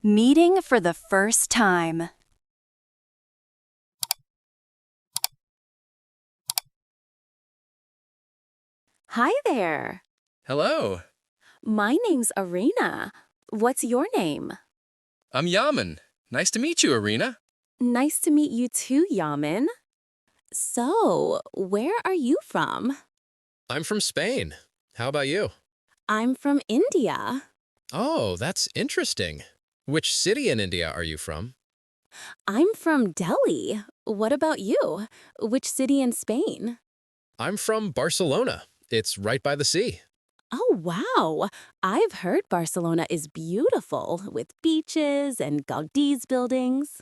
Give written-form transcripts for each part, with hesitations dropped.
Meeting for the first time. Hi there. Hello, My name's Areena. What's your name? I'm Yamen. Nice to meet you, Areena. Nice to meet you too, Yamen. So, where are you from? I'm from Spain. How about you? I'm from India. Oh, that's interesting. Which city in India are you from? I'm from Delhi. What about you? Which city in Spain? I'm from Barcelona. It's right by the sea. Oh, wow. I've heard Barcelona is beautiful with beaches and Gaudi's buildings.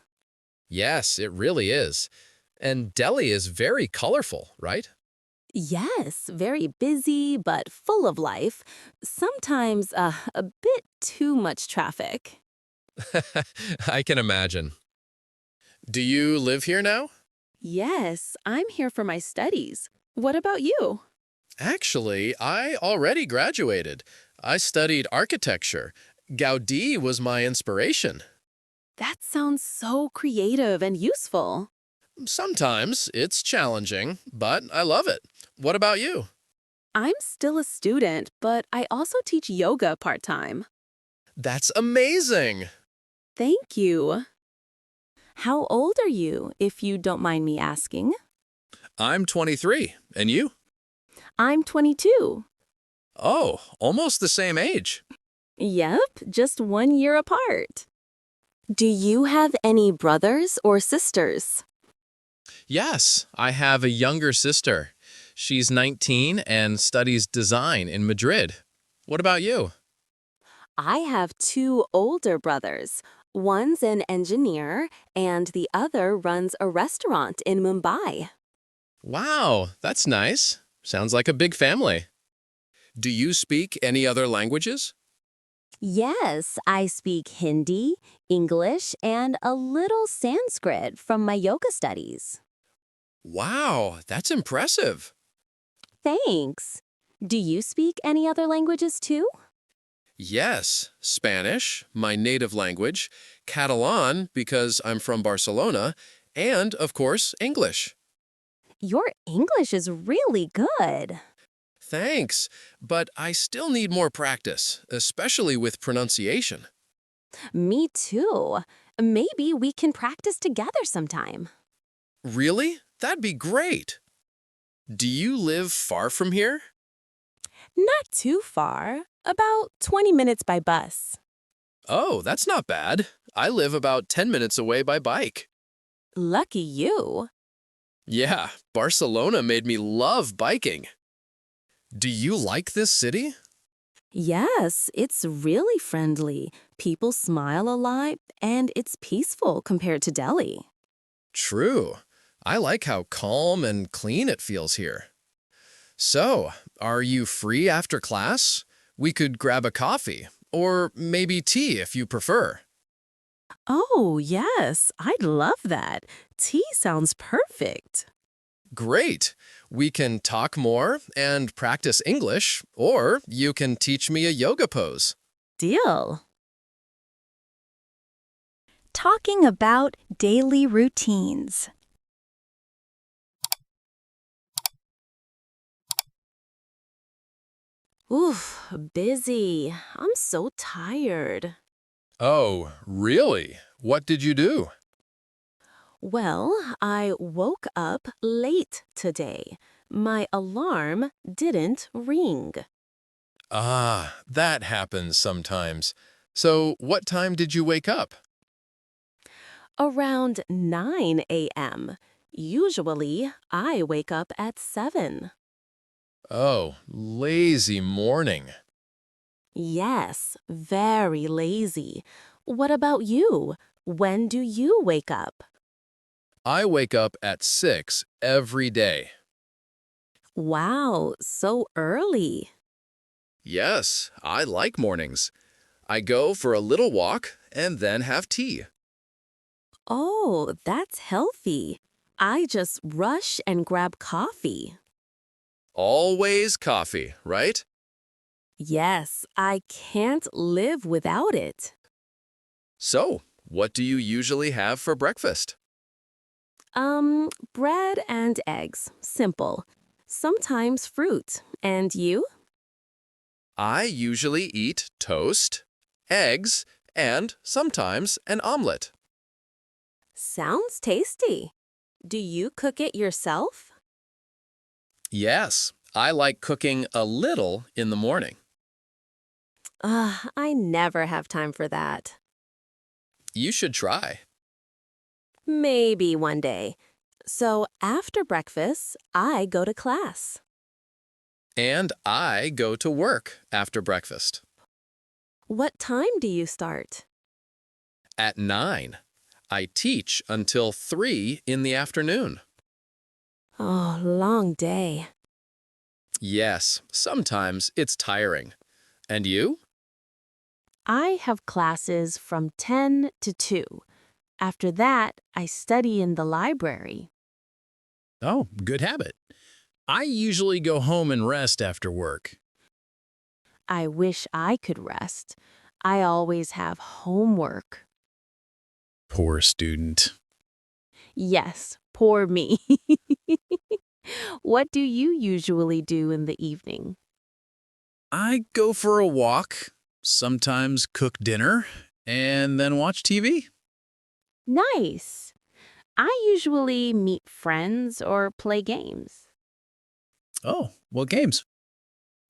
Yes, it really is. And Delhi is very colorful, right? Yes, very busy but full of life. Sometimes a bit too much traffic. I can imagine. Do you live here now? Yes, I'm here for my studies. What about you? Actually, I already graduated. I studied architecture. Gaudí was my inspiration. That sounds so creative and useful. Sometimes it's challenging, but I love it. What about you? I'm still a student, but I also teach yoga part-time. That's amazing! Thank you. How old are you, if you don't mind me asking? I'm 23. And you? I'm 22. Oh, almost the same age. Yep, just 1 year apart. Do you have any brothers or sisters? Yes, I have a younger sister. She's 19 and studies design in Madrid. What about you? I have two older brothers. One's an engineer, and the other runs a restaurant in Mumbai. Wow, that's nice. Sounds like a big family. Do you speak any other languages? Yes, I speak Hindi, English, and a little Sanskrit from my yoga studies. Wow, that's impressive. Thanks. Do you speak any other languages too? Yes, Spanish, my native language, Catalan, because I'm from Barcelona, and, of course, English. Your English is really good. Thanks, but I still need more practice, especially with pronunciation. Me too. Maybe we can practice together sometime. Really? That'd be great. Do you live far from here? Not too far, about 20 minutes by bus. Oh, that's not bad. I live about 10 minutes away by bike. Lucky you. Yeah, Barcelona made me love biking. Do you like this city? Yes, it's really friendly. People smile a lot, and it's peaceful compared to Delhi. True. I like how calm and clean it feels here. So, are you free after class? We could grab a coffee, or maybe tea if you prefer. Oh, yes, I'd love that. Tea sounds perfect. Great! We can talk more and practice English, or you can teach me a yoga pose. Deal. Talking about daily routines. Oof, busy. I'm so tired. Oh, really? What did you do? Well, I woke up late today. My alarm didn't ring. Ah, that happens sometimes. So, what time did you wake up? Around 9 a.m. Usually, I wake up at 7. Oh, lazy morning. Yes, very lazy. What about you? When do you wake up? I wake up at 6 every day. Wow, so early. Yes, I like mornings. I go for a little walk and then have tea. Oh, that's healthy. I just rush and grab coffee. Always coffee, right? Yes, I can't live without it. So, what do you usually have for breakfast? Bread and eggs. Simple. Sometimes fruit. And you? I usually eat toast, eggs, and sometimes an omelet. Sounds tasty. Do you cook it yourself? Yes, I like cooking a little in the morning. I never have time for that. You should try. Maybe one day. So after breakfast, I go to class. And I go to work after breakfast. What time do you start? At 9, I teach until 3 in the afternoon. Oh, long day. Yes, sometimes it's tiring. And you? I have classes from 10 to 2. After that, I study in the library. Oh, good habit. I usually go home and rest after work. I wish I could rest. I always have homework. Poor student. Yes, poor me. What do you usually do in the evening? I go for a walk, sometimes cook dinner, and then watch TV. Nice. I usually meet friends or play games. Oh, what games?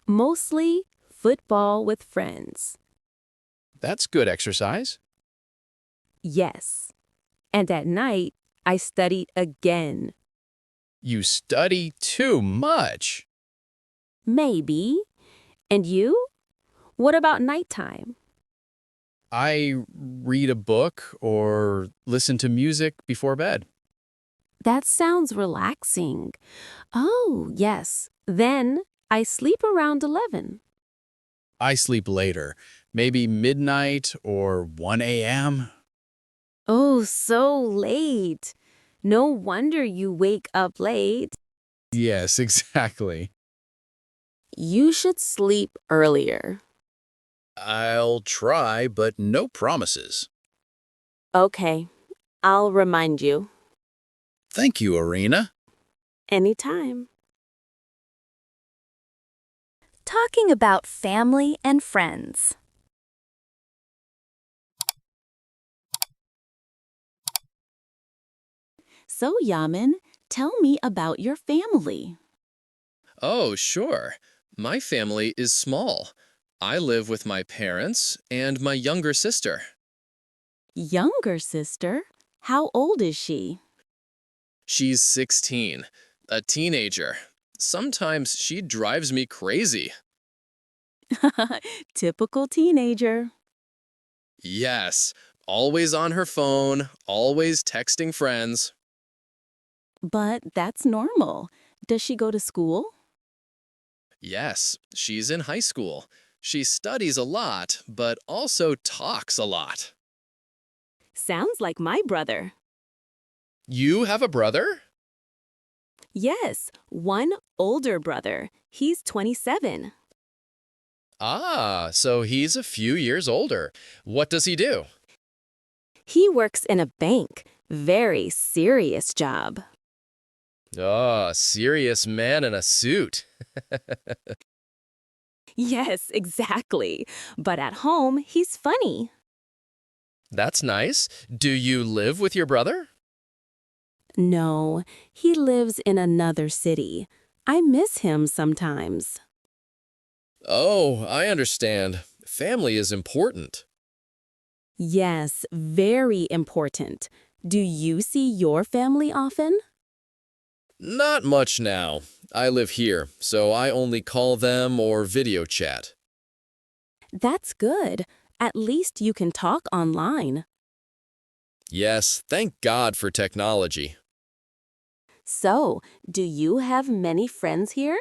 Mostly football with friends. That's good exercise. Yes. And at night, I study again. You study too much. Maybe. And you? What about nighttime? I read a book or listen to music before bed. That sounds relaxing. Oh, yes. Then I sleep around 11. I sleep later, maybe midnight or 1 a.m. Oh, so late. No wonder you wake up late. Yes, exactly. You should sleep earlier. I'll try, but no promises. Okay, I'll remind you. Thank you, Areena. Anytime. Talking about family and friends. So, Yamen, tell me about your family. Oh, sure. My family is small. I live with my parents and my younger sister. Younger sister? How old is she? She's 16, a teenager. Sometimes she drives me crazy. Typical teenager. Yes, always on her phone, always texting friends. But that's normal. Does she go to school? Yes, she's in high school. She studies a lot, but also talks a lot. Sounds like my brother. You have a brother? Yes, one older brother. He's 27. Ah, so he's a few years older. What does he do? He works in a bank. Very serious job. Ah, serious man in a suit. Yes, exactly. But at home, he's funny. That's nice. Do you live with your brother? No, he lives in another city. I miss him sometimes. Oh, I understand. Family is important. Yes, very important. Do you see your family often? Not much now. I live here, so I only call them or video chat. That's good. At least you can talk online. Yes, thank God for technology. So, do you have many friends here?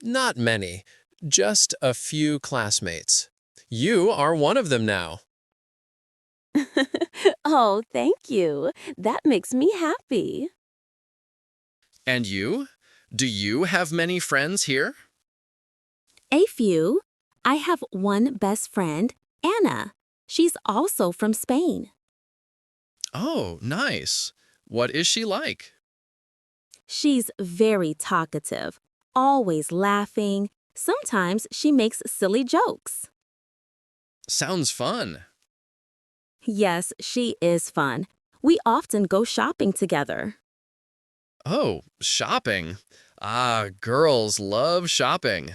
Not many. Just a few classmates. You are one of them now. Oh, thank you. That makes me happy. And you? Do you have many friends here? A few. I have one best friend, Anna. She's also from Spain. Oh, nice. What is she like? She's very talkative, always laughing. Sometimes she makes silly jokes. Sounds fun. Yes, she is fun. We often go shopping together. Oh, shopping. Ah, girls love shopping.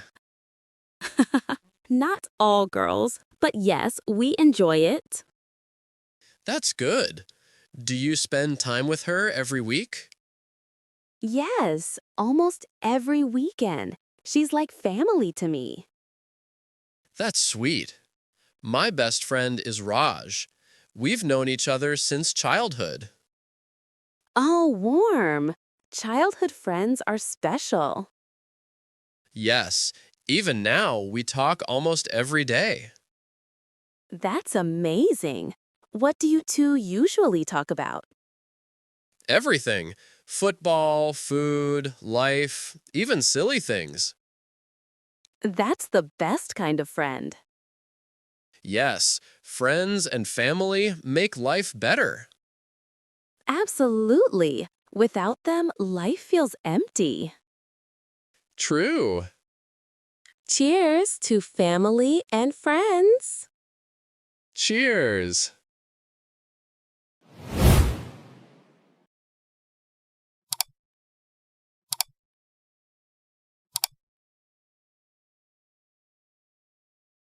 Not all girls, but yes, we enjoy it. That's good. Do you spend time with her every week? Yes, almost every weekend. She's like family to me. That's sweet. My best friend is Raj. We've known each other since childhood. Oh, warm. Childhood friends are special. Yes, even now we talk almost every day. That's amazing. What do you two usually talk about? Everything. Football, food, life, even silly things. That's the best kind of friend. Yes, friends and family make life better. Absolutely. Without them, life feels empty. True. Cheers to family and friends. Cheers.